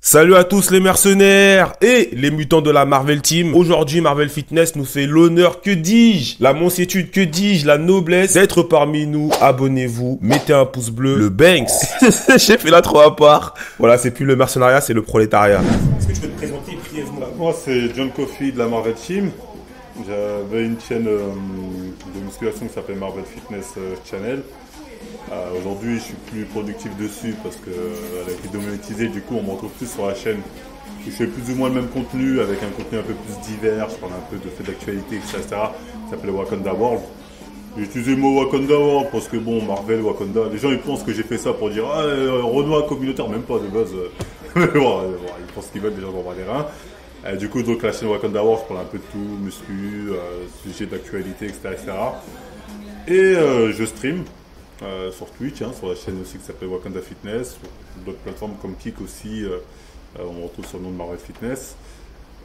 Salut à tous les mercenaires et les mutants de la Marvel Team. Aujourd'hui, Marvel Fitness nous fait l'honneur, que dis-je, la mansuétude, que dis-je, la noblesse d'être parmi nous. Abonnez-vous, mettez un pouce bleu. Le Banks. J'ai fait la trop à part. Voilà, c'est plus le mercenariat, c'est le prolétariat. Est-ce que tu peux te présenter brièvement? Moi, c'est John Coffey de la Marvel Team. J'avais une chaîne de musculation qui s'appelle Marvel Fitness Channel. Aujourd'hui, je suis plus productif dessus parce que elle a été démonétisée. Du coup, on me retrouve plus sur la chaîne où je fais plus ou moins le même contenu avec un contenu un peu plus divers. Je parle un peu de faits d'actualité, etc. Ça s'appelle Wakanda World. J'ai utilisé le mot Wakanda World parce que bon, Marvel, Wakanda. Les gens ils pensent que j'ai fait ça pour dire Renoir communautaire, même pas de base. Mais bon, ils pensent qu'ils veulent, les gens vont avoir des reins. Du coup, donc la chaîne Wakanda World, je parle un peu de tout, muscu, sujet d'actualité, etc. Et je stream. Sur Twitch, sur la chaîne aussi qui s'appelle Wakanda Fitness, sur d'autres plateformes comme Kik aussi, on me retrouve sur le nom de Marvel Fitness.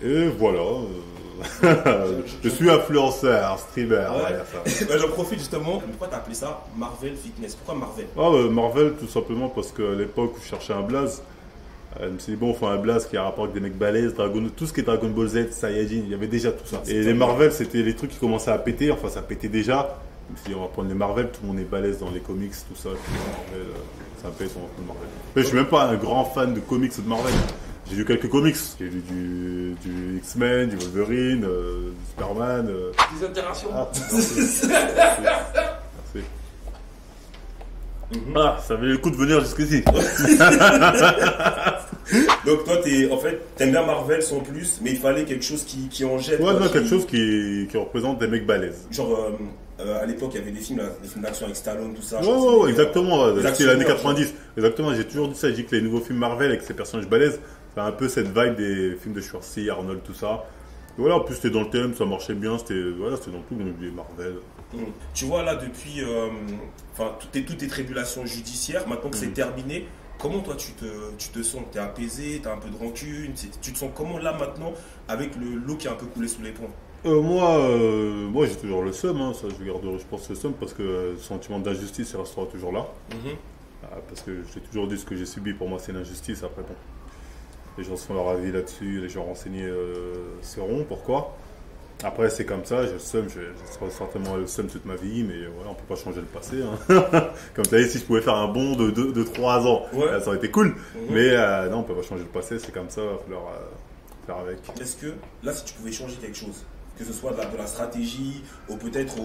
Et voilà, je suis influenceur, streamer. Ouais. J'en profite justement. Pourquoi t'as appelé ça Marvel Fitness? Pourquoi Marvel? Marvel, tout simplement parce qu'à l'époque où je cherchais un blaze, je me suis dit bon, il faut un blaze qui a rapport avec des mecs balèzes, tout ce qui est Dragon Ball Z, Saiyajin, il y avait déjà tout ça. Et les Marvel, c'était les trucs qui commençaient à péter, enfin ça pétait déjà. Je me suis dit, on va prendre les Marvel, tout le monde est balèze dans les comics, tout ça. Marvel, ça me pète, on va prendre Marvel. Mais je suis même pas un grand fan de comics de Marvel. J'ai lu quelques comics. J'ai lu du X-Men, du Wolverine, du Superman. Des interactions. Merci. Ça valait le coup de venir jusqu'ici. Donc toi, t'aimes bien Marvel sans plus, mais il fallait quelque chose qui en jette. Ouais, non, quelque chose qui représente des mecs balèzes. Genre, à l'époque, il y avait des films d'action avec Stallone, tout ça. Ouais, exactement. C'était l'année 90. Exactement, j'ai toujours dit ça. J'ai dit que les nouveaux films Marvel avec ces personnages balèzes, c'est un peu cette vibe des films de Schwarzy, Arnold, tout ça. Et voilà, en plus c'était dans le thème, ça marchait bien, c'était dans tout, donc les Marvel. Tu vois, là, depuis toutes tes tribulations judiciaires, maintenant que c'est terminé, comment toi tu te sens? T'es apaisé, t'as un peu de rancune, tu te sens comment là maintenant avec le qui est un peu coulé sous les ponts? Moi j'ai toujours le seum, ça je garderai, je pense, le seum parce que le sentiment d'injustice il restera toujours là. Parce que j'ai toujours dit ce que j'ai subi, pour moi c'est l'injustice. Après bon, les gens se font leur avis là-dessus, les gens renseignés sauront pourquoi. Après c'est comme ça, j'ai le seum, je serai certainement le seum toute ma vie, mais voilà, on peut pas changer le passé. Comme tu as dit, si je pouvais faire un bond de 3 ans, ça aurait été cool. Mais non, on peut pas changer le passé, c'est comme ça, il va falloir faire avec. Est-ce que là, si tu pouvais changer quelque chose, que ce soit de la stratégie, ou peut-être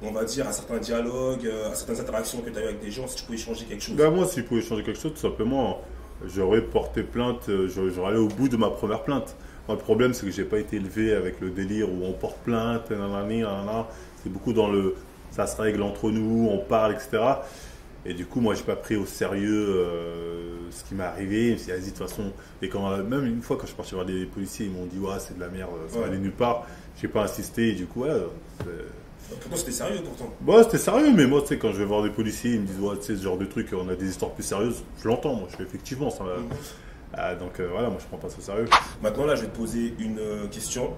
on va dire à certains dialogues, à certaines interactions que tu as eues avec des gens, si tu pouvais changer quelque chose? Moi, si je pouvais changer quelque chose, tout simplement, j'aurais porté plainte, j'aurais allé au bout de ma première plainte. Moi, le problème, c'est que j'ai pas été élevé avec le délire où on porte plainte, c'est beaucoup dans le ça se règle entre nous, on parle, etc. Et du coup, moi, j'ai pas pris au sérieux ce qui m'est arrivé. Je me suis dit, vas-y, de toute façon. Et même une fois, quand je suis parti voir les policiers, ils m'ont dit, ouais, c'est de la merde, ça va aller nulle part. J'ai pas insisté, et du coup, Pourtant, c'était sérieux pourtant. Bah, c'était sérieux, mais moi, tu sais, quand je vais voir des policiers, ils me disent, ouais, tu sais, ce genre de truc, on a des histoires plus sérieuses. Je l'entends, moi, je fais effectivement ça. Donc voilà, moi, je prends pas ça au sérieux. Maintenant, là, je vais te poser une question.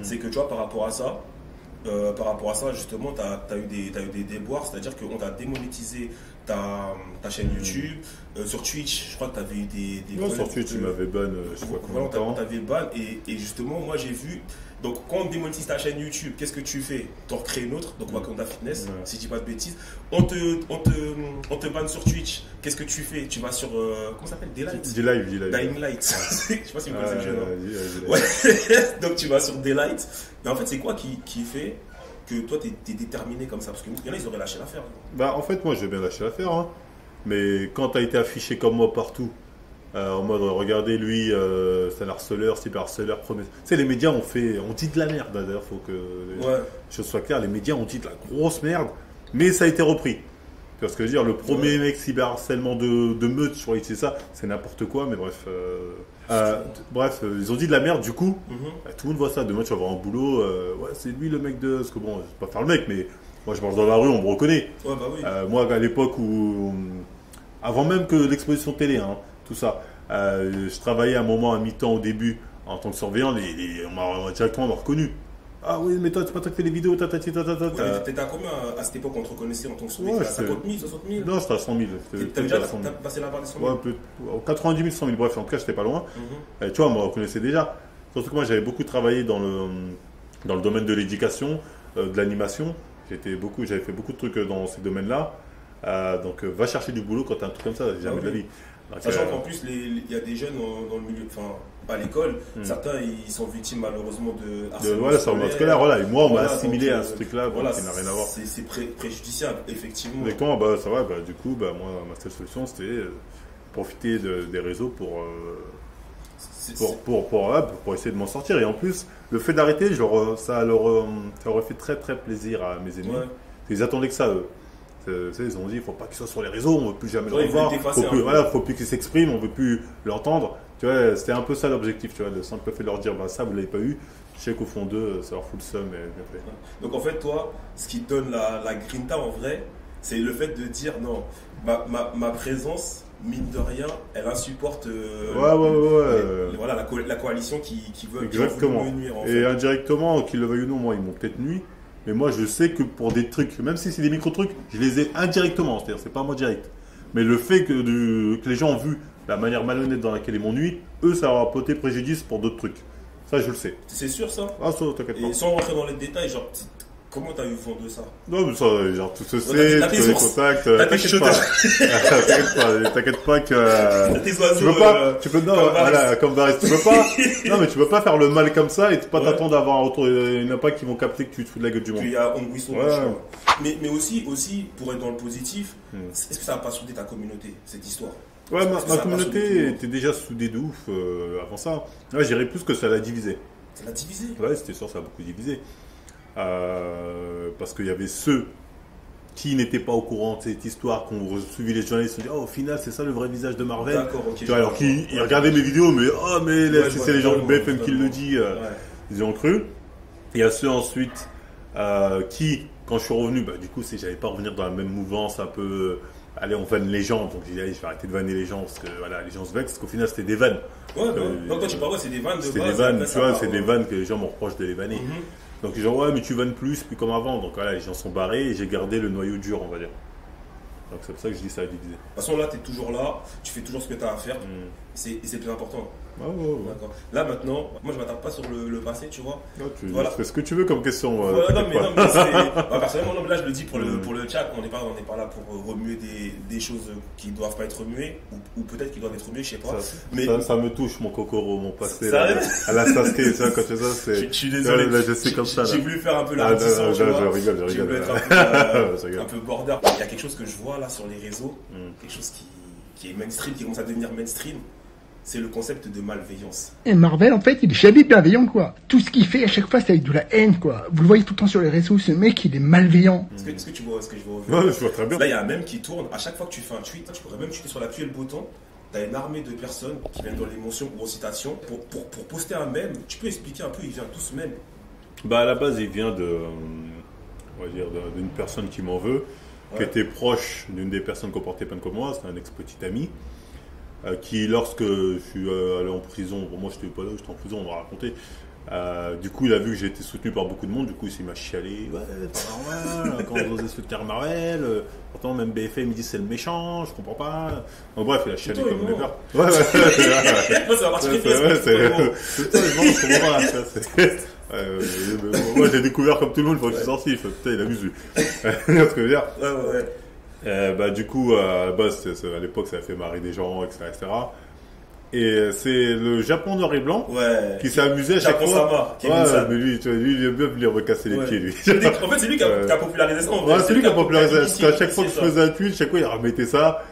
C'est que tu vois, par rapport à ça, justement, tu as eu des déboires, c'est-à-dire qu'on t'a démonétisé ta chaîne YouTube. Sur Twitch, je crois que tu avais eu des non, sur Twitch, tu m'avais ban, je sais pas combien de temps. T'avais ban, et justement, moi j'ai vu. Donc, quand on démonétise ta chaîne YouTube, qu'est-ce que tu fais? Tu en recrées une autre, donc Wakanda Fitness, si je dis pas de bêtises. On te banne sur Twitch, qu'est-ce que tu fais? Tu vas sur. Comment ça s'appelle? Daylight. Dying Light. Je sais pas si vous connaissez le jeu. Ouais. Donc, tu vas sur Daylight. Mais en fait, c'est quoi qui fait que toi, tu es déterminé comme ça? Parce qu'il y en a, ils auraient lâché l'affaire. En fait, moi, j'ai bien lâché l'affaire. Mais quand tu as été affiché comme moi partout, en mode, regardez, lui, c'est un harceleur, cyberharceleur, premier. Tu sais, les médias on dit de la merde, d'ailleurs, faut que les choses soient claires. Les médias ont dit de la grosse merde, mais ça a été repris. Tu vois ce que je veux dire? Le premier mec cyberharcèlement de meute, je crois que c'est ça, c'est n'importe quoi, mais bref. Ils ont dit de la merde, du coup, tout le monde voit ça. Demain, tu vas avoir un boulot, ouais, c'est lui le mec de. Parce que bon, je vais pas faire le mec, mais moi, je marche dans la rue, on me reconnaît. Ouais, bah oui. Moi, à l'époque où. Avant même que l'exposition télé, tout ça. Je travaillais un moment à mi-temps au début en tant que surveillant, on m'a directement reconnu. Ah oui, mais toi, c'est pas toi qui fais les vidéos, T'étais à combien à cette époque on te reconnaissait en tant que sourire? Ouais, à 50 000, 60 000? Non, j'étais à 100 000. T'as déjà passé la barre des 100 000? Ouais, 90 000, 100 000. Bref, en tout cas, j'étais pas loin. Et tu vois, moi, on reconnaissait déjà. Surtout que moi, j'avais beaucoup travaillé dans le domaine de l'éducation, de l'animation. J'avais fait beaucoup de trucs dans ces domaines-là. Donc, va chercher du boulot quand t'as un truc comme ça, jamais de la vie. Donc, sachant qu'en plus, il y a des jeunes dans le milieu, enfin, pas à l'école, certains ils sont victimes malheureusement de harcèlement scolaire, voilà. Et moi, on m'a assimilé donc, à ce truc-là, voilà, qui n'a rien à voir. C'est préjudiciable, effectivement. Mais comment, bah, ça va, bah, du coup, bah, moi, ma seule solution, c'était profiter des réseaux pour essayer de m'en sortir. Et en plus, le fait d'arrêter, ça aurait fait très très plaisir à mes ennemis. Ouais. Ils attendaient que ça, eux. Ils ont dit, il ne faut pas qu'ils soient sur les réseaux, on ne veut plus jamais le revoir. Faut plus qu'ils s'expriment, on ne veut plus l'entendre. Tu vois, c'était un peu ça l'objectif, tu vois, le simple fait de leur dire, bah, ça, vous ne l'avez pas eu. Je sais qu'au fond d'eux, ça leur fout le seum. Donc en fait, toi, ce qui te donne la grinta en vrai, c'est le fait de dire, non, ma présence, mine de rien, elle insupporte voilà, la coalition qui veut me nuire. En fait. Et indirectement, qu'ils le veuillent ou non, moi, ils m'ont peut-être nuit. Mais moi, je sais que pour des trucs, même si c'est des micro-trucs, je les ai indirectement. C'est-à-dire, c'est pas moi direct. Mais le fait que les gens ont vu la manière malhonnête dans laquelle ils m'ont nuit, eux, ça leur a porté préjudice pour d'autres trucs. Ça, je le sais. C'est sûr, ça? Ah, ça, t'inquiète pas. Et sans rentrer dans les détails, genre, comment t'as eu vent de ça? Non, mais ça, genre, tout se sait, tous les contacts. T'inquiète pas que. Tes oiseaux. Tu peux pas, comme Baris. Tu peux pas, non, mais tu peux pas faire le mal comme ça et pas t'attendre d'avoir un retour. Il n'y en a pas qui vont capter que tu te fous de la gueule du monde. Puis il y a Ongwisson. Mais aussi, pour être dans le positif, est-ce que ça n'a pas soudé ta communauté, cette histoire? Ouais, ma communauté était déjà soudée de ouf avant ça. Ouais, j'irais plus que ça l'a divisé. Ça l'a divisé? Ouais, c'était sûr, ça a beaucoup divisé. Parce qu'il y avait ceux qui n'étaient pas au courant de cette histoire, qui ont suivi les journalistes, se dit au final c'est ça le vrai visage de Marvel. D'accord, ok. Tu vois, alors qu'ils regardaient mes vidéos, mais c'est les gens de BFM qui le disent, ils ont cru. Il y a ceux ensuite qui, quand je suis revenu, bah, du coup, j'avais pas revenir dans la même mouvance un peu. Allez, on vanne les gens, donc j'ai dit, allez, je vais arrêter de vanner les gens parce que voilà, les gens se vexent, parce qu'au final c'était des vannes. Ouais, donc toi tu parles, c'est des vannes de base. C'est des vannes, tu vois, c'est des vannes que les gens me reprochent de les vanner. Donc les gens, ouais, mais tu vannes plus comme avant. Donc voilà, les gens sont barrés et j'ai gardé le noyau dur, on va dire. Donc c'est pour ça que je dis ça a divisé. De toute façon, là, tu es toujours là, tu fais toujours ce que tu as à faire, et c'est plus important. D'accord. Là, maintenant, moi, je ne m'attarde pas sur le passé, tu vois. Tu fais ce que tu veux comme question. mais c'est. Personnellement, là, je le dis pour le chat, on n'est pas là pour remuer des choses qui ne doivent pas être remuées, ou peut-être qui doivent être remuées, je ne sais pas. Ça me touche, mon cocoro, mon passé. À la Sasuke, tu vois, quand tu fais ça, c'est. Je suis désolé. Là, je sais comme ça. J'ai voulu faire un peu la réticence. Je rigole. J'ai voulu être un peu border. Il y a quelque chose que je vois là sur les réseaux, quelque chose qui est mainstream, qui commence à devenir mainstream. C'est le concept de malveillance. Et Marvel, en fait, il est jamais bienveillant, quoi. Tout ce qu'il fait, à chaque fois, c'est avec de la haine, quoi. Vous le voyez tout le temps sur les réseaux, ce mec, il est malveillant. Est-ce que tu vois ce que je vois au Ouais, je vois très bien. Là, il y a un mème qui tourne. À chaque fois que tu fais un tweet, tu pourrais même tweeter sur la pluie et le beau temps. Tu as une armée de personnes qui viennent dans l'émotion ou en citation. Pour poster un mème, tu peux expliquer un peu, il vient d'où ce mème? Bah, à la base, il vient d'une personne qui m'en veut, qui était proche d'une des personnes qui portait peine comme moi. C'est un ex-petit ami. Qui, lorsque je suis allé en prison, bon, moi j'étais pas là, j'étais en prison, on m'a raconté. Du coup, il a vu que j'ai été soutenu par beaucoup de monde, du coup, il m'a chialé. Ouais, c'est pas normal, quand vous osez soutenir Marvel, pourtant, même BFM, il dit c'est le méchant, je comprends pas. Donc, bref, il a chialé comme le gars. Ouais, ça va partir moi, j'ai découvert comme tout le monde, il faut que je sois sorti. Putain, il abuse. Tu vois ce que je veux dire? Ouais. Du coup, à l'époque, ça a fait marrer des gens, etc. Et c'est le Japon noir et blanc qui s'est amusé à chaque fois. Mais lui, il aime bien venir me casser les pieds, lui. En fait, c'est lui qui a popularisé ça. C'est lui qui a popularisé ça. Parce qu'à chaque fois que je faisais un tweet, chaque fois, il remettait ça.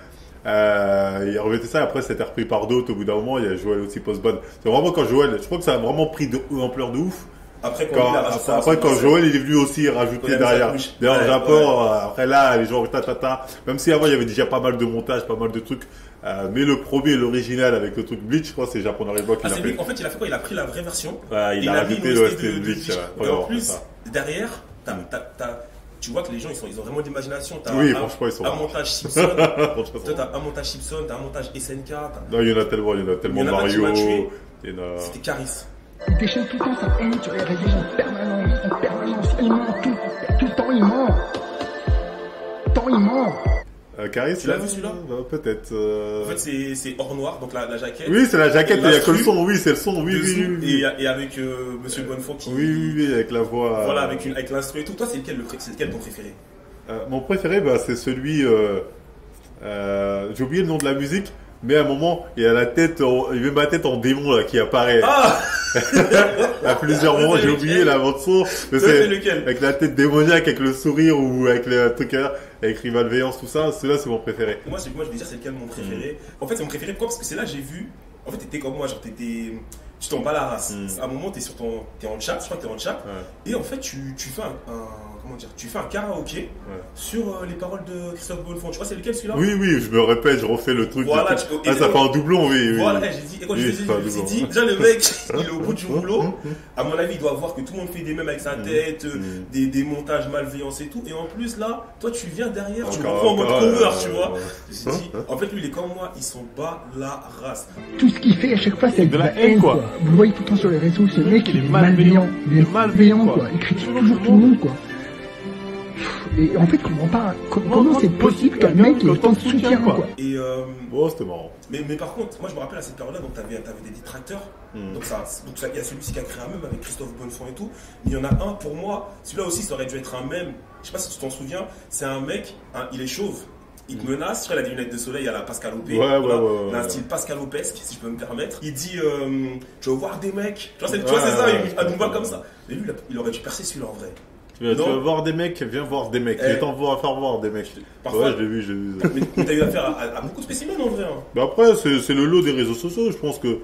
Après, c'était repris par d'autres. Au bout d'un moment, il y a Joël aussi post-ban. C'est vraiment quand Joël, je crois que ça a vraiment pris de ampleur de ouf. Après, quand Joël il est venu aussi rajouter derrière Japon, après là, les gens, même si avant il y avait déjà pas mal de montages, pas mal de trucs, mais le premier, l'original avec le truc Bleach, je crois, c'est Japon Noir et Blanc qui l'a fait. En fait, il a fait quoi? Il a pris la vraie version. Il a rajouté l'OST de Bleach. Et en plus, derrière, tu vois que les gens, ils ont vraiment d'imagination. Oui, franchement, ils sont un montage Simpson. T'as un montage Simpson, t'as un montage SNK. Non, il y en a tellement Mario. C'était Caris. Il déchaîne tout le temps sa haine sur les réseaux en permanence. Il ment tout le temps, il ment. Il ment. Caris, tu l'as vu celui-là? Peut-être. En fait, c'est hors noir, donc la jaquette. Oui, c'est la jaquette, il n'y a que le son, oui, c'est le son, oui. Et avec Monsieur Bonnefond qui. Oui, avec la voix. Voilà, avec l'instru et tout. Toi, c'est lequel ton préféré? Mon préféré, c'est celui. J'ai oublié le nom de la musique, mais à un moment, il y a la tête, il met ma tête en démon là qui apparaît. Ah à plusieurs moments, j'ai oublié la bande son. C'est lequel? Avec la tête démoniaque, avec le sourire ou avec le truc avec Rivalveillance, tout ça. Celui-là, c'est mon préféré. Moi, je vais dire c'est lequel mon préféré. En fait, c'est mon préféré pourquoi? Parce que c'est là j'ai vu. En fait, t'étais comme moi, genre tu tombes pas la race. À un moment, t'es en chat, je crois que t'es en chat. Et en fait, tu fais tu fais un karaoké sur les paroles de Christophe Bonnefond. Tu vois, c'est lequel celui-là? Oui, je me répète, je refais le truc. Voilà, ça fait un doublon, oui. Voilà, j'ai dit, et quand je me suis dit, déjà le mec, il est au bout du rouleau. À mon avis, il doit voir que tout le monde fait des mèmes avec sa tête, des montages malveillants et tout. Et en plus, là, toi, tu viens derrière, tu reprends en mode cover, tu vois. Je me suis dit, en fait, lui, il est comme moi, ils sont bas la race. Tout ce qu'il fait à chaque fois, c'est de la haine, quoi. Vous le voyez tout le temps sur les réseaux, ce mec, il est malveillant. Il est malveillant, quoi. Il critique toujours tout le monde, quoi. Et en fait, je comprends pas comment c'est possible qu'un mec ait autant de soutien, quoi. Et c'était marrant. Mais par contre, moi je me rappelle à cette période-là, donc t'avais des détracteurs. Donc il y a celui-ci qui a créé un mème avec Christophe Bonnefond et tout. Mais il y en a un pour moi, celui-là aussi ça aurait dû être un mème. Je sais pas si tu t'en souviens, c'est un mec, il est chauve. Il te menace, je crois qu'il a des lunettes de soleil à la Pascal Opé. Il a un style Pascal Opesque, si je peux me permettre. Il dit, tu vas voir des mecs. Tu vois, c'est ça, il nous voit comme ça. Mais lui, il aurait dû percer celui-là en vrai. Tu veux voir des mecs, viens voir des mecs. J'ai t'envoie à faire voir des mecs. Parfois, je l'ai vu. Mais t'as eu affaire à beaucoup de spécimens en vrai. Après, c'est le lot des réseaux sociaux. Je pense que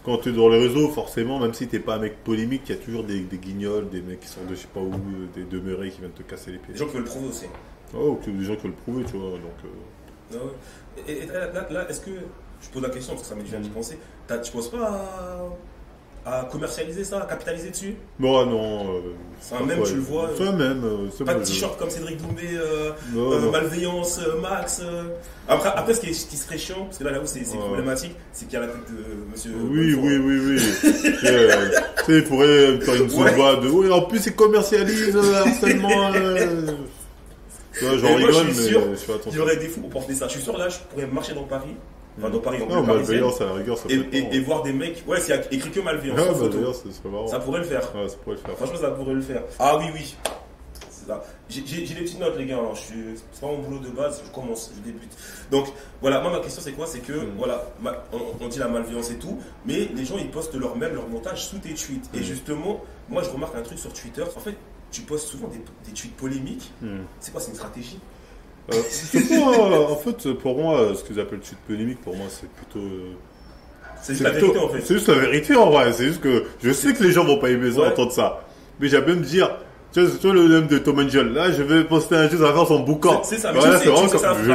quand tu es dans les réseaux, forcément, même si t'es pas un mec polémique, il y a toujours des guignols, des mecs qui sont de je sais pas où, des demeurés qui viennent te casser les pieds. Des gens qui veulent le prouver aussi. Des gens qui veulent le prouver, tu vois. Donc, Et là, est-ce que. Je pose la question parce que ça m'est vient d'y penser. Tu penses pas à commercialiser ça, à capitaliser dessus? Non. C'est un même, tu le vois. C'est un même. Pas de t-shirt comme Cédric Doumbé, malveillance, Max. Après, ce qui serait chiant, parce que là où c'est problématique, c'est qu'il y a la tête de monsieur. Oui. Tu sais, il pourrait faire une sauvegarde de. Oui, en plus, il commercialise harcèlement. J'en rigole, je suis sûr, je fais attention. Il y aurait des fous pour porter ça. Je suis sûr, là, je pourrais marcher dans Paris. Enfin, dans Paris, en malveillance à la rigueur, ça et voir des mecs. Ouais, s'il y a écrit que malveillance. D'ailleurs, c'est marrant. Ça pourrait le faire. Ouais, ça pourrait le faire. Franchement, ça pourrait le faire. Ah oui. C'est ça. J'ai des petites notes, les gars. C'est pas mon boulot de base, je débute. Donc, voilà, moi, ma question, c'est quoi? C'est que, voilà, on dit la malveillance et tout, mais les gens, ils postent leur montage sous tes tweets. Et justement, moi, je remarque un truc sur Twitter. En fait, tu postes souvent des tweets polémiques. C'est quoi? C'est une stratégie? En fait, pour moi, ce qu'ils appellent tweet polémique, pour moi, c'est plutôt. C'est juste la vérité, en fait. C'est juste la vérité, en vrai. C'est juste que je sais que les gens vont pas aimer ça, entendre ça. Mais j'aime bien me dire, tu vois le nom de Tom Angel, là, je vais poster un jeu à faire son boucan. C'est ça, mais je le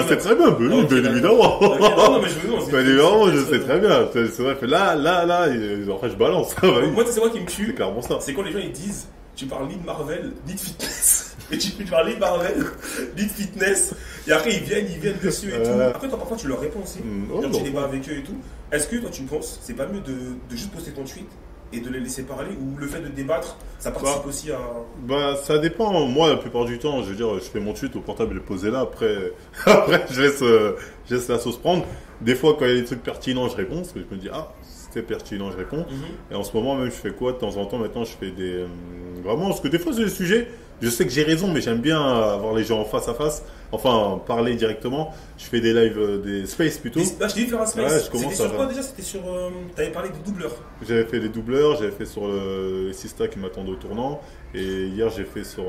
sais très bien, bien évidemment. Non, mais je veux bien évidemment, je le sais très bien. C'est vrai que là, après, je balance. Moi, c'est moi qui me tue. C'est clairement ça. C'est quand les gens, ils disent, tu parles ni de Marvel, ni de fitness. Et tu parles ni de Marvel, ni de fitness. Et après, ils viennent dessus et tout. Après, toi, parfois, tu leur réponds aussi. Tu débats avec eux et tout. Est-ce que toi, tu penses, c'est pas mieux de juste poster ton tweet et de les laisser parler, ou le fait de débattre, ça participe aussi à... Ça dépend. Moi, la plupart du temps, je veux dire, je fais mon tweet au portable, je le posé là. Après, je laisse la sauce prendre. Des fois, quand il y a des trucs pertinents, je réponds. Parce que je me dis, c'était pertinent, je réponds. Et en ce moment, même, je fais quoi? De temps en temps, maintenant, je fais des... Vraiment, parce que des fois, c'est des sujets... Je sais que j'ai raison, mais j'aime bien avoir les gens face à face. Enfin, parler directement. Je fais des lives, des space plutôt. Je t'ai vu faire un space. Ouais, je commence c'était sur quoi déjà? C'était sur... T'avais parlé des doubleurs. J'avais fait des doubleurs, j'avais fait sur les Sista qui m'attendent au tournant. Et hier, j'ai fait sur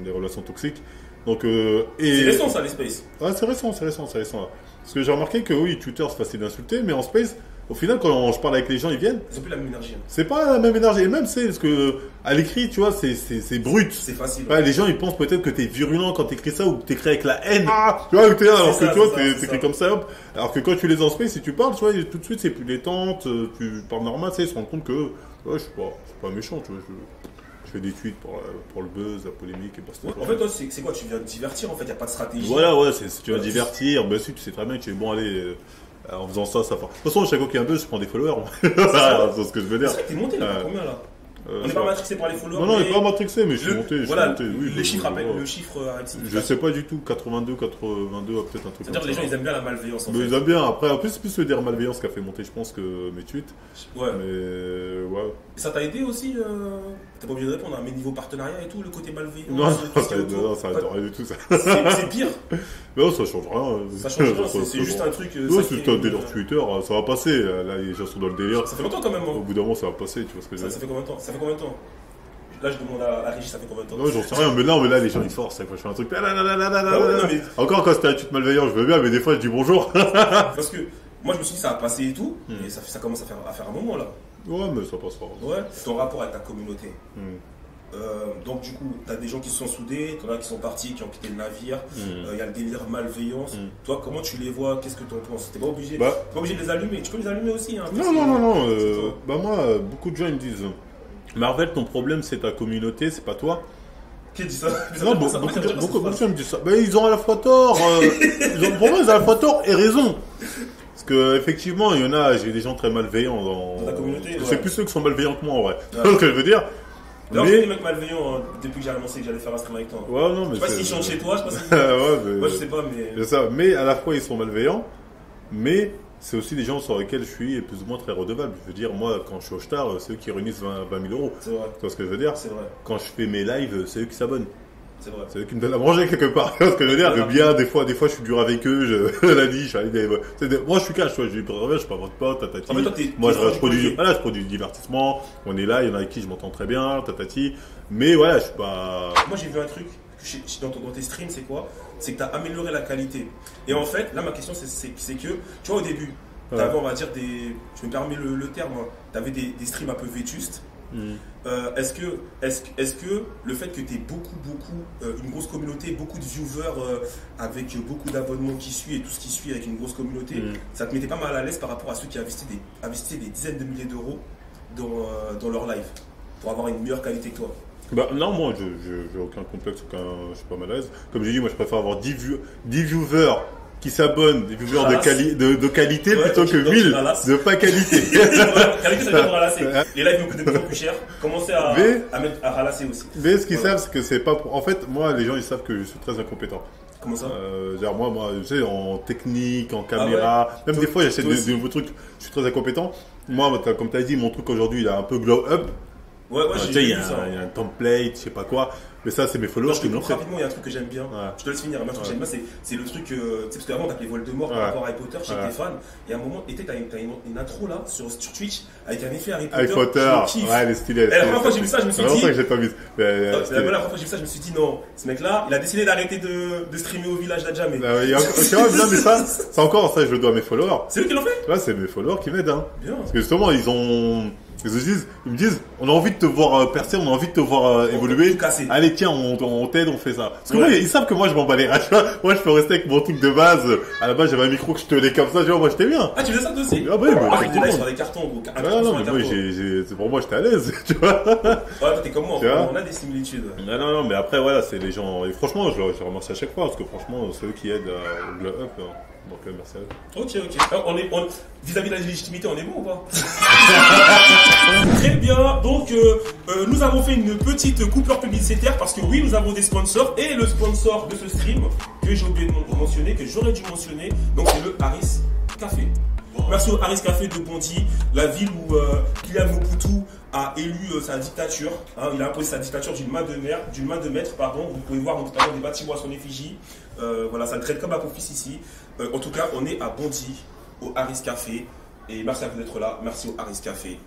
les relations toxiques. Donc, c'est récent ça, les space. Ouais, c'est récent. Là. Parce que j'ai remarqué que oui, Twitter, c'est facile d'insulter, mais en space... Au final, quand je parle avec les gens, ils viennent. Ils ont plus la même énergie. C'est pas la même énergie. Et même, c'est parce que à l'écrit, tu vois, c'est brut. C'est facile. Ouais, les gens, ils pensent peut-être que t'es virulent quand t'écris ça ou que t'écris avec la haine. Tu vois, t'es là, alors que tu vois, t'écris comme ça, hop. Alors que quand tu les en space, si tu parles, tu vois, tout de suite, c'est plus détente. Tu parles normal, tu sais, ils se rendent compte que, ouais, je suis pas méchant, tu vois. Je fais des tweets pour le buzz, la polémique et basta. En fait, toi, c'est quoi? Tu viens de divertir, en fait, y a pas de stratégie. Voilà, ouais, tu vas divertir. Ben si, tu sais très bien que tu es bon, allez. En faisant ça, ça fait. De toute façon, chaque fois qu'il y a un buzz, je prends des followers. C'est ce que je veux dire. C'est vrai que t'es monté là, combien là? On n'est pas matrixé par les followers. Non, on n'est pas matrixé, mais je suis monté. Voilà, oui, le chiffre appelle, le chiffre. Je sais pas du tout, 82, peut-être un truc. C'est-à-dire que les gens ils aiment bien la malveillance. Mais ils aiment bien. Après, en plus, c'est plus le dire malveillance qui a fait monter, je pense, que mes tweets. Ouais. Mais ouais. Et ça t'a aidé aussi t'es pas obligé de répondre, mais niveau partenariat et tout, le côté malveillant. Non, ça aide rien du tout, ça. C'est pire. Non, ça change rien. Ça change rien, c'est juste un truc. Non, c'est juste un délire Twitter, ça va passer. Là, les gens sont dans le délire. Ça fait longtemps quand même. Au bout d'un moment, ça va passer, tu vois ce que je veux dire. Ça fait combien de temps? Là, je demande à Régis, ça fait combien de temps? Non, j'en sais rien, mais là, les gens ils forcent. Quand je fais un truc. Encore quand c'était un tweet malveillant, je veux bien, mais des fois, je dis bonjour. Parce que moi, je me suis dit, ça va passer et tout, et ça commence à faire un moment là. Ouais, mais ça passera. Ouais, ton rapport avec ta communauté. Donc, du coup, t'as des gens qui se sont soudés, t'en as qui sont partis, qui ont quitté le navire. Il y a le délire malveillance. Toi, comment tu les vois? Qu'est-ce que tu en penses? T'es pas obligé de les allumer. Tu peux les allumer aussi. Hein, non. Moi, beaucoup de gens ils me disent Marvel, ton problème c'est ta communauté, c'est pas toi. Qui dit ça? Non, beaucoup de gens me disent ça. Mais ils ont à la fois tort. Pour moi, ils ont à la fois tort et raison. Parce que effectivement, il y en a, j'ai des gens très malveillants dans la communauté. C'est plus ceux qui sont malveillants que moi, en vrai. C'est ce que je veux dire. Alors, j'ai des mecs malveillants depuis que j'ai annoncé que j'allais faire un stream avec toi. Ouais, non, mais je sais pas s'ils chantent chez toi, je sais pas si. Ouais, moi, je sais pas, mais. C'est ça. Mais à la fois, ils sont malveillants, mais c'est aussi des gens sur lesquels je suis plus ou moins très redevable. Je veux dire, moi, quand je suis au star, c'est eux qui réunissent 20 000 euros. C'est vrai. Tu vois ce que je veux dire? C'est vrai. Quand je fais mes lives, c'est eux qui s'abonnent. C'est vrai. C'est eux qui me donnent à manger quelque part. Tu vois ce que je veux dire? Mais bien, des fois, je suis dur avec eux. La dit, moi, je suis cash. Je dis, je suis pas votre pote, tatati. Ah, moi, je produis du divertissement. On est là, il y en a avec qui je m'entends très bien, tatati. Mais voilà, je suis pas. Moi, j'ai vu un truc dans tes streams, c'est quoi? C'est que tu as amélioré la qualité. Et en fait, là, ma question, c'est que, tu vois, au début, tu avais, on va dire, je me permets le terme, hein, tu avais des streams un peu vétustes. Est-ce que le fait que tu aies une grosse communauté, beaucoup de viewers avec beaucoup d'abonnements qui suivent et tout ce qui suit avec une grosse communauté, ça te mettait pas mal à l'aise par rapport à ceux qui investissaient des dizaines de milliers d'euros dans leur live pour avoir une meilleure qualité que toi? Non, moi, je n'ai aucun complexe, je suis pas mal à l'aise. Comme j'ai dit, moi, je préfère avoir 10 viewers qui s'abonnent, des viewers de qualité plutôt que 1000 de pas qualité. Qualité, ça veut dire ralasser. Les lives vont coûter de plus en plus cher. Commencez à ralasser aussi. Mais ce qu'ils savent, c'est que c'est pas pour. En fait, moi, les gens, ils savent que je suis très incompétent. Comment ça? Genre moi, tu sais, en technique, en caméra, même des fois, j'essaie de nouveaux trucs. Je suis très incompétent. Moi, comme tu as dit, mon truc aujourd'hui, il a un peu glow up. Ouais, tu sais, il y a un template, je sais pas quoi. Mais ça, c'est mes followers qui me l'ont fait. Rapidement, il y a un truc que j'aime bien. Je te laisse finir. Un truc que j'aime bien, c'est le truc. Parce qu'avant, t'appelais Voldemort par rapport à Harry Potter chez tes fans. Et à un moment, t'as une intro là sur Twitch avec un effet Harry Potter. Ouais, elle est stylée. La première fois que j'ai vu ça, je me suis dit. C'est que j'ai pas vu. La première fois que j'ai vu ça, je me suis dit non, ce mec-là, il a décidé d'arrêter de streamer au village d'Adjamé. Non, mais ça, c'est encore ça, je le dois à mes followers. C'est eux qui l'ont fait? Là, c'est mes followers qui m'aident. Bien. Parce que justement, ils me disent, on a envie de te voir percer, on a envie de te voir évoluer. Allez, tiens, on t'aide, on fait ça. Parce que moi, ils savent que moi, je m'en bats les rats. Moi, je peux rester avec mon truc de base. À la base, j'avais un micro que je tenais comme ça. Moi, j'étais bien. Ah, tu faisais ça toi aussi? Ah, ouais, mais j'étais là sur des cartons. Non, mais moi, pour moi, j'étais à l'aise, tu vois. Ouais, t'es comme moi, on a des similitudes. Non, mais après, voilà, c'est les gens. Et franchement, je les remercie à chaque fois. Parce que franchement, c'est eux qui aident au glow up. Donc, merci à eux. Ok. Vis-à-vis de la légitimité, on est bon ou pas? Très bien. Donc, nous avons fait une petite coupure publicitaire parce que oui, nous avons des sponsors. Et le sponsor de ce stream, que j'ai oublié de mentionner, que j'aurais dû mentionner, donc c'est le Harris Café. Merci au Harris Café de Bondy, la ville où Kylian Mobutu a élu sa dictature. Il a imposé sa dictature d'une main de maître. Vous pouvez voir notamment des bâtiments à son effigie. Voilà, ça le traite comme un fils ici. En tout cas, on est à Bondy, au Harris Café. Et merci à vous d'être là. Merci au Harris Café.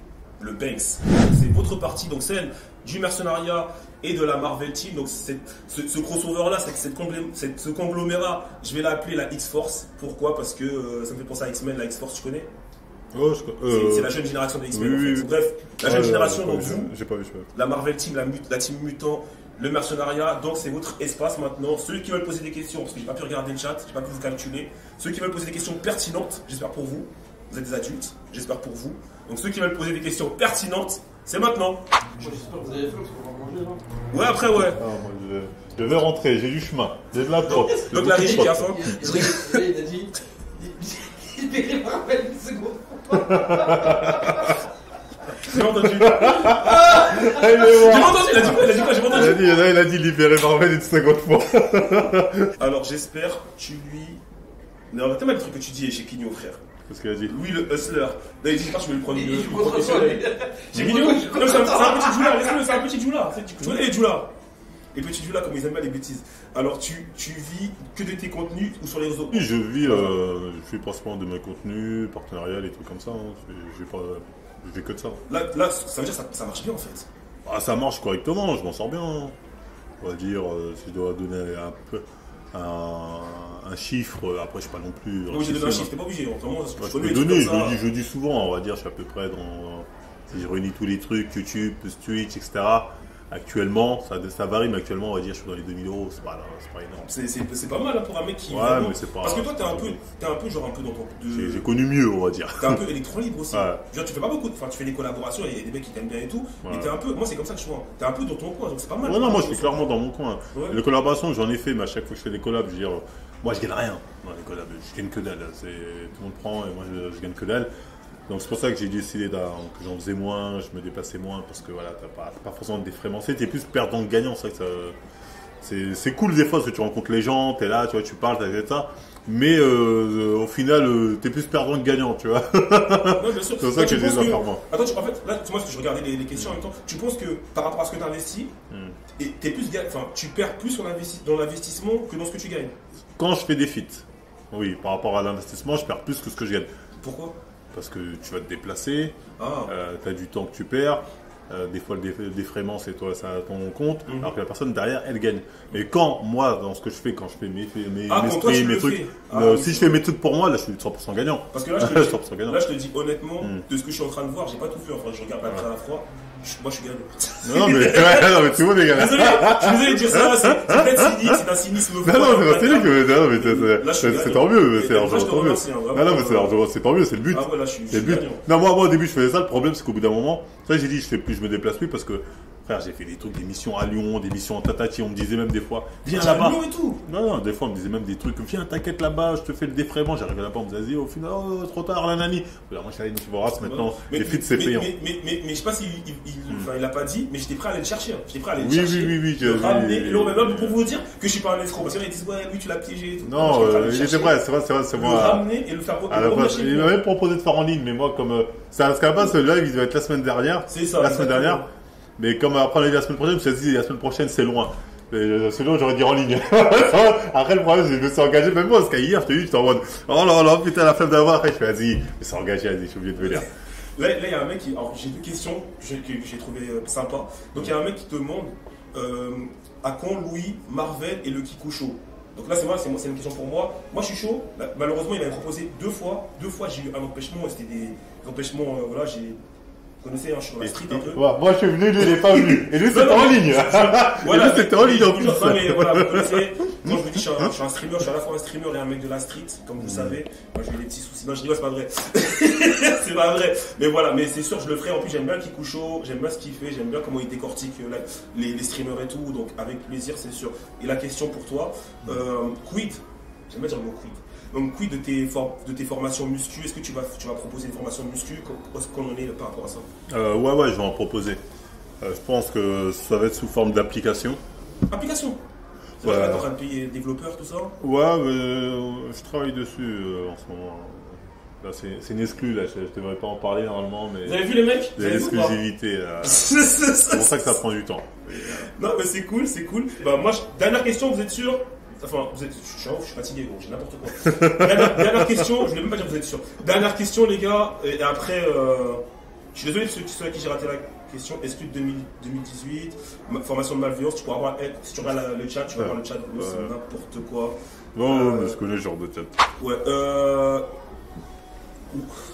Le Banks. C'est votre partie, donc celle du mercenariat et de la Marvel Team. Donc ce crossover-là, ce conglomérat, je vais l'appeler la X-Force. Pourquoi? Parce que ça me fait penser à X-Men, la X-Force, tu connais? C'est la jeune génération des X-Men. Oui. Bref, la jeune génération, donc vous, j'ai pas vu, la Marvel Team, la Team Mutant, le mercenariat, donc c'est votre espace maintenant. Ceux qui veulent poser des questions, parce que j'ai pas pu regarder le chat, j'ai pas pu vous calculer. Ceux qui veulent poser des questions pertinentes, j'espère pour vous. Vous êtes des adultes, j'espère pour vous. Donc ceux qui veulent poser des questions pertinentes, c'est maintenant. J'espère que vous avez faim parce qu'on va manger là. Ouais, après, ouais. Je vais rentrer, j'ai du chemin. J'ai de la peau. Donc la régie qui a faim. Il a dit. libéré Marvel une seconde. J'ai entendu. Il est J'ai mort. entendu, il a dit quoi? Il a dit quoi? J'ai pas entendu. Il a dit libérer Marvel une seconde fois. Alors j'espère tu lui. Non, t'as mal le truc que tu dis chez Kinyo, frère. Qu'est-ce qu'il a dit? Lui, le hustler. Là, il dit pas, je vais le prendre Il joue le contre professionnel. toi. Chez Kinyo, non, c'est un petit joula, laisse-le, c'est un petit joula. Tu connais les joulas? Les petits joulas, comme ils aiment bien les bêtises. Alors tu vis que de tes contenus ou sur les réseaux? Oui, je fais principalement de mes contenus, partenariats, des trucs comme ça. Hein. Je fais que de ça. Là, ça veut dire que ça marche bien en fait. Ah, ça marche correctement, je m'en sors bien. Hein. On va dire, si je dois donner un chiffre, après je suis pas non plus. Non, j'ai donné un chiffre, t'es pas obligé. Vraiment, je peux donner, je dis souvent, on va dire, je suis à peu près dans. Si je réunis tous les trucs, YouTube, Twitch, etc. Actuellement, ça varie, mais actuellement, on va dire, je suis dans les 2000 €, c'est pas énorme. C'est pas mal hein, pour un mec qui. Ouais, vraiment... mais c'est pas. Parce que toi, t'es un peu genre un peu dans ton. J'ai connu mieux, on va dire. T'es un peu électron libre aussi. Ouais. Genre, tu fais pas beaucoup, enfin, tu fais des collaborations, il y a des mecs qui t'aiment bien et tout. Ouais. Et t'es un peu, moi, c'est comme ça que je vois. T'es un peu dans ton coin, donc c'est pas mal. Ouais, non, moi, je suis clairement dans mon coin. Ouais. Les collaborations, j'en ai fait, mais à chaque fois que je fais des collabs, je veux dire, moi, je gagne rien dans les collabs. Je gagne que dalle. Tout le monde prend et moi, je gagne que dalle. Donc c'est pour ça que j'ai décidé que j'en faisais moins, je me déplaçais moins parce que voilà, t'as pas forcément de défrémencer, t'es plus perdant-gagnant, c'est vrai que c'est cool des fois parce que tu rencontres les gens, t'es là, tu vois, tu parles, t'as ça, mais au final t'es plus perdant que gagnant, tu vois. Ouais, bien sûr. C'est pour ça que j'ai des affaires moi. Attends, en fait, là, moi, je regardais les questions en même temps, tu penses que par rapport à ce que tu investis, et t'es plus, enfin, tu perds plus dans l'investissement que dans ce que tu gagnes. Quand je fais des feats, oui, par rapport à l'investissement, je perds plus que ce que je gagne. Pourquoi? Parce que tu vas te déplacer, Ah. tu as du temps que tu perds, des fois le défraiement c'est toi, ça à ton compte, alors que la personne derrière elle gagne. Mais quand moi, dans ce que je fais, quand je fais mes streams, mes trucs, si je fais mes trucs pour moi, là je suis 100% gagnant. Parce que là, je te dis honnêtement, de ce que je suis en train de voir, j'ai pas tout vu, enfin je regarde pas très à la fois. Moi je suis gagnant. Non mais tout le monde est gagnant. Je suis désolé de dire ça, c'est peut-être cynique, c'est un cynisme fou. Non, c'est pas cynique, c'est tant mieux, c'est largement tant mieux. Non, mais c'est tant mieux, c'est le but. Ah ouais, là je suis gagnant. Non, moi au début je faisais ça, le problème c'est qu'au bout d'un moment, ça j'ai dit je me déplace plus parce que frère, j'ai fait des trucs, des missions à Lyon, des missions en Tatati, on me disait même des fois, viens là-bas. Et tout. Non, des fois on me disait même des trucs, viens, t'inquiète là-bas, je te fais le défraiement, j'arrivais là-bas, on me disait, au final, oh, trop tard, la nani. Alors moi je suis allé dans Race maintenant, les feats c'est payant. Mais je sais pas s'il l'a pas dit, mais j'étais prêt à aller le chercher. J'étais prêt à aller le chercher. Oui, le ramener. Et là, même pour vous dire que je suis pas un escroc. Parce qu'il y en a qui disent, ouais, lui tu l'as piégé et tout. Non, il était vrai, c'est moi. Le ramener et le faire remercier. Il m'avait proposé de faire en ligne, mais moi, comme. C'est à ce qu'à la base, ce live, il devait être la semaine dernière. C'est ça. La semaine dernière. Mais comme après on a dit la semaine prochaine, je me suis dit la semaine prochaine c'est loin. Sinon j'aurais dit en ligne. Après le problème c'est que je me suis engagé, même moi parce qu'hier je te dis, j'étais en mode oh là là putain la flemme d'avoir. Après je me suis dit, je me suis engagé, je suis obligé de venir. Là il y a un mec qui. Alors j'ai deux questions que j'ai trouvé sympa. Donc il y a un mec qui te demande à quand Louis, Marvel et le Kikusho. Donc là c'est une question pour moi. Moi je suis chaud. Là, malheureusement il m'avait proposé deux fois j'ai eu un empêchement. C'était des empêchements. Voilà j'ai. Vous connaissez, hein, je suis sur la street un peu. Ouais, moi je suis venu, lui il n'est pas venu. Et lui c'était en ligne. Voilà, et lui c'était en ligne en plus. Non mais voilà, vous connaissez. Moi je vous dis, je suis un streamer, je suis à la fois un streamer et un mec de la street, comme vous savez. Moi j'ai eu des petits soucis. Non, je dis c'est pas vrai. C'est pas vrai. Mais voilà, mais c'est sûr, je le ferai. En plus, j'aime bien Kikusho, j'aime bien ce qu'il fait, j'aime bien comment il décortique les streamers et tout. Donc avec plaisir, c'est sûr. Et la question pour toi, quid, j'aime bien dire le mot quid. Donc, quid de tes formations muscu? Est-ce que tu vas proposer une formation muscu? Qu'est-ce qu'on en est par rapport à ça? Ouais, je vais en proposer. Je pense que ça va être sous forme d'application. Application? C'est vrai que tu es en train de payer développeurs, tout ça? Ouais, je travaille dessus en ce moment. Là, c'est une exclue, là. Je ne devrais pas en parler normalement, mais. Vous avez vu les mecs? Il y a l'exclusivité. C'est pour ça que ça prend du temps. Non, mais c'est cool. Bah, moi, dernière question, vous êtes sûr? Enfin, je suis fatigué, gros, j'ai n'importe quoi. Dernière question, je ne vais même pas dire que vous êtes sûr. Dernière question, les gars, et après, je suis désolé pour ceux à qui j'ai raté la question. Est-ce que 2018, formation de malveillance, tu pourras avoir, si tu regardes le chat, tu vas voir le chat, c'est n'importe quoi. Non, mais je connais ce genre de chat. Ouais,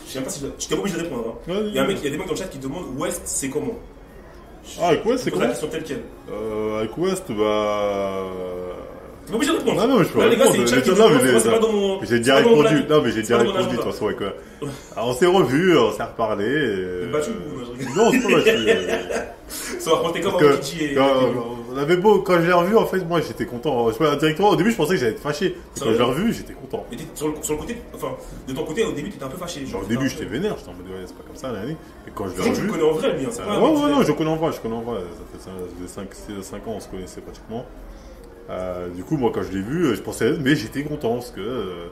je sais même pas si je t'ai pas obligé de répondre. Hein. Il y a des mecs dans le chat qui demandent West, c'est comment? Avec West, c'est comment? La question telle quelle. Avec West, bah. T'es pas obligé de répondre. Non, mais je peux répondre. Les gars, c'est une chat qui demande, c'est pas dans mon. J'ai déjà répondu. Non, mais j'ai déjà répondu de toute façon. Alors, on s'est revus, on s'est reparlé. T'es battu ou non, c'est pas battu. Ça va raconter comme Parce un Kiki et. on avait beau, quand je l'ai revu, en fait, moi j'étais content. Directement, au début, je pensais que j'allais être fâché. Et quand je l'ai revu, j'étais content. Mais sur le côté, enfin, de ton côté, au début, t'étais un peu fâché. Genre, au début, j'étais vénère, j'étais en mode, ouais, c'est pas comme ça, l'année. Et quand je l'ai revu. Tu le connais en vrai, lui, hein, c'est pas. Ouais, non, je le connais en vrai, Ça fait 5 ans, on se connaissait pratiquement. Du coup, moi, quand je l'ai vu, je pensais, mais j'étais content parce que.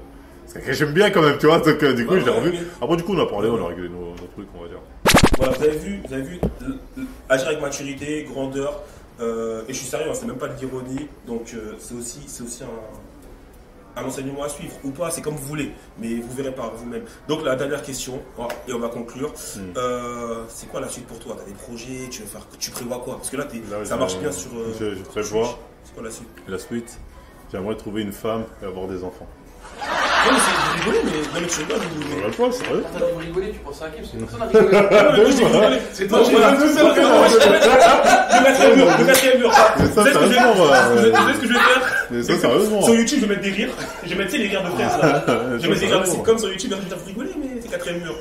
J'aime bien quand même, tu vois. Donc, du coup, je l'ai revu. Après, du coup, on a parlé, on a réglé nos trucs, on va dire. Voilà, vous avez vu, agir avec maturité, grandeur, et je suis sérieux, hein, c'est même pas de l'ironie, donc c'est aussi un enseignement à suivre, ou pas, c'est comme vous voulez, mais vous verrez par vous-même. Donc la dernière question, et on va conclure, c'est quoi la suite pour toi? T'as des projets, tu prévois quoi? Parce que là, ça marche bien sur... je prévois. C'est quoi la suite? La suite, j'aimerais trouver une femme et avoir des enfants. Non, mais c'est rigolé, mais tu rigoles. Je rigole pas, sérieux. Attends, vous rigolez, tu penses à qui? Parce que personne n'a rigolé. C'est toi, le quatrième mur. Vous savez ce que je vais faire? Mais ça, sérieusement. Sur YouTube, je vais mettre des rires. Je vais mettre les rires de frères là. Je vais mettre des rires de sitcom sur YouTube. Je vais vous rigoler, mais c'est quatrième mur.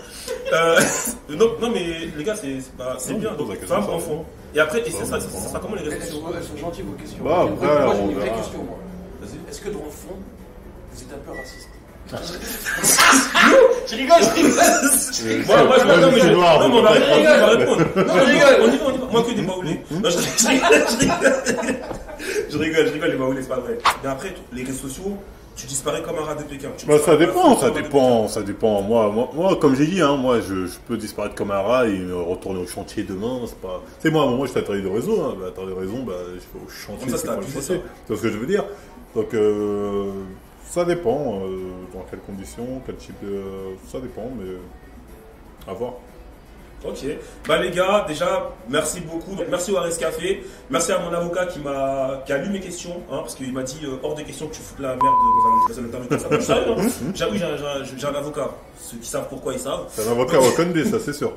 Non, mais les gars, c'est bien. Donc, femme, enfant. Et après, ça sera comment les réseaux sociaux? Elles sont gentilles vos questions. Bah, après, moi, j'ai une vraie question, moi. Est-ce que dans le fond, vous êtes un peu raciste? Je rigole. Moi, on va répondre. On y va. Moi, que des baoulés. Non, je rigole, les baoulés, c'est pas vrai. Mais après, les réseaux sociaux, tu disparais comme un rat de Pékin. Ça dépend. Moi, comme j'ai dit, hein, moi, je peux disparaître comme un rat et retourner au chantier demain. C'est pas. Tu sais, moi, à un moment, j'étais à travailler de réseau. Hein. À travailler de réseau, je vais au chantier. C'est pas le chantier. Tu vois ce que je veux dire? Donc, ça dépend. Dans quelles conditions, quel type de. Ça dépend, mais à voir. Ok. Bah les gars, déjà, merci beaucoup. Donc, merci au Ares Café. Merci à mon avocat qui a lu mes questions, hein, parce qu'il m'a dit hors de question que tu foutes la merde dans un interview comme ça. Je savais, hein. J'avoue, j'ai un avocat. Ceux qui savent pourquoi ils savent. C'est un avocat Wakandé, ça c'est sûr.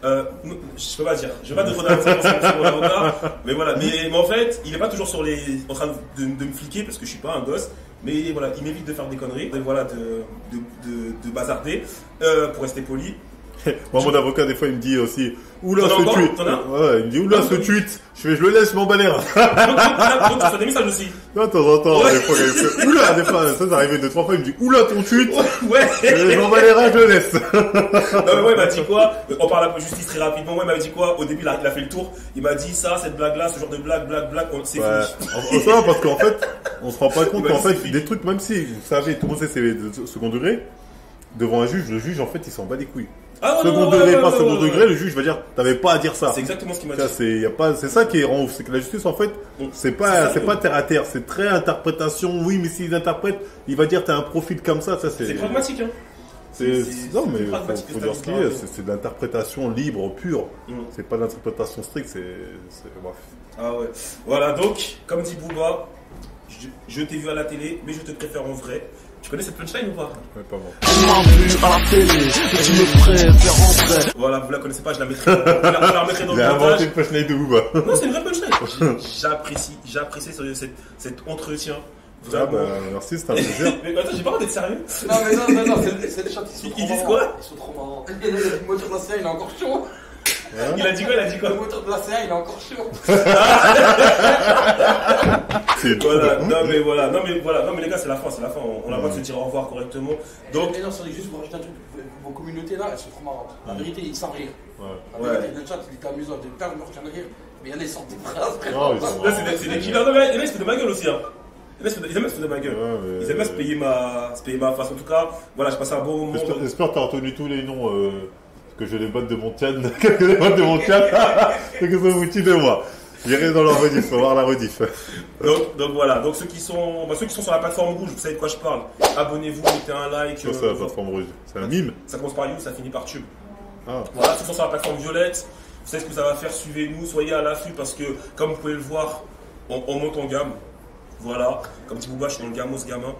Je peux pas dire. Je vais pas te redonner c'est mon avocat. Mais voilà. Mais en fait, il est pas toujours en train de me fliquer parce que je suis pas un gosse. Mais voilà, il m'évite de faire des conneries, de bazarder, pour rester poli. Moi, mon avocat, des fois, il me dit aussi, oula, ce tweet. Ouais, il me dit, oula, ce tweet. Je le laisse, m'en balai. Donc, tu reçois des messages aussi. Non, de temps en temps, des fois, oula, des fois, ça arrivé 2-3 fois, il me dit, oula, ton tweet. Ouais. Je m'en balai, je le laisse. Non, mais ouais, il m'a dit quoi? On parle un peu justice très rapidement. Ouais, il m'a dit quoi? Au début, il a fait le tour. Il m'a dit ça, cette blague-là, ce genre de blague, c'est fini. Ça, parce qu'en fait, on se rend pas compte qu'en fait, des trucs, même si, vous savez, tout le monde sait, c'est de second degré, devant un juge, le juge, en fait, il s'en bat les couilles. Second degré, pas second degré, le juge va dire, t'avais pas à dire ça. C'est exactement ce qu'il m'a dit. C'est ça qui est rend ouf, c'est que la justice, en fait, c'est pas terre à terre, c'est très interprétation. Oui, mais s'ils interprètent, il va dire, t'as un profil comme ça, c'est pragmatique, hein. Non, mais faut dire ce qu'il y a, c'est de l'interprétation libre, pure. C'est pas de l'interprétation stricte, bref. Ah ouais. Voilà, donc, comme dit Booba, je t'ai vu à la télé, mais je te préfère en vrai. Tu connais cette punchline ou pas? Ouais, pas moi. Tu m'as vu à la télé, mais tu me préfères en vrai. Voilà, vous la connaissez pas, je la mettrai dans le montage. J'ai inventé une punchline de Booba. Non, c'est une vraie punchline. J'apprécie cet entretien. Ah bah, merci, c'était un plaisir. Mais attends, j'ai pas envie d'être sérieux. Non, c'est des chats qui sont trop Ils disent quoi? Ils sont trop marrants. Le moteur de la CA, il est encore chaud. Hein? Il a dit quoi? Le moteur de la CA, il est encore chaud. Voilà. Non mais les gars, c'est la fin. On a pas de se dire au revoir correctement. Donc, non, c'est juste pour rajouter un truc. Vos communautés là, elles sont trop marrantes. La vérité, ils savent rire. Ouais. Le chat, il était amusant. De perdre leur de rire. Mais il y en a, ils sortent des phrases. Là, c'est des killers. Non, mais il y en a, ils se foutent de ma gueule aussi, hein. Ils aiment se foutre de ma gueule. Ils aiment se payer ma face. En tout cas, voilà, je passe un bon moment. J'espère que tu as retenu tous les noms que je les botte de mon Tian. Que les bottes de mon Tian. Et que ça vous tue de moi. J'irai dans la rediff, faut voir la rediff. Donc voilà, donc ceux qui sont sur la plateforme rouge, vous savez de quoi je parle. Abonnez-vous, mettez un like. C'est la plateforme rouge. C'est un mime. Ça commence par You, ça finit par Tube. Ah. Voilà, ceux qui sont sur la plateforme violette, vous savez ce que ça va faire, suivez-nous, soyez à l'affût parce que, comme vous pouvez le voir, on monte en gamme. Voilà, comme dit Bouba, je suis dans le gamos gamin.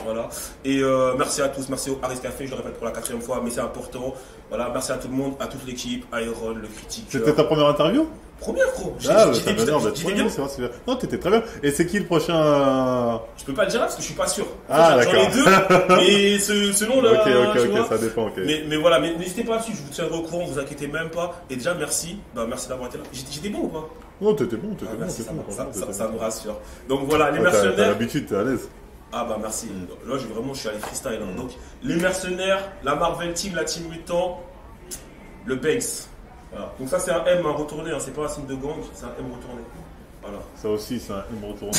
Voilà. Et merci à tous, merci au Aris Café, je le répète pour la 4e fois, mais c'est important. Voilà, merci à tout le monde, à toute l'équipe, Iron, le critique. C'était ta première interview? Première, gros. J'étais bien. Non, t'étais très bien. Et c'est qui le prochain? Je peux pas le dire là parce que je suis pas sûr. Ah, j'en ai deux, mais selon le. Ok, ça dépend. Ok. Mais voilà, mais n'hésitez pas dessus, je vous tiendrai au courant, vous inquiétez même pas. Et déjà, merci. Merci d'avoir été là. J'étais bon ou pas? Non, t'étais bon, merci, ça me rassure. Donc voilà, les mercenaires. T'as l'habitude, t'es à l'aise. Ah bah merci. Là, je suis allé freestyle. Hein. Donc, les mercenaires, la Marvel Team, la Team Mutant, le Banks. Voilà. Donc ça, c'est un M retourné, hein. C'est pas un signe de gang, c'est un M retourné. Voilà. Ça aussi, c'est un M retourné.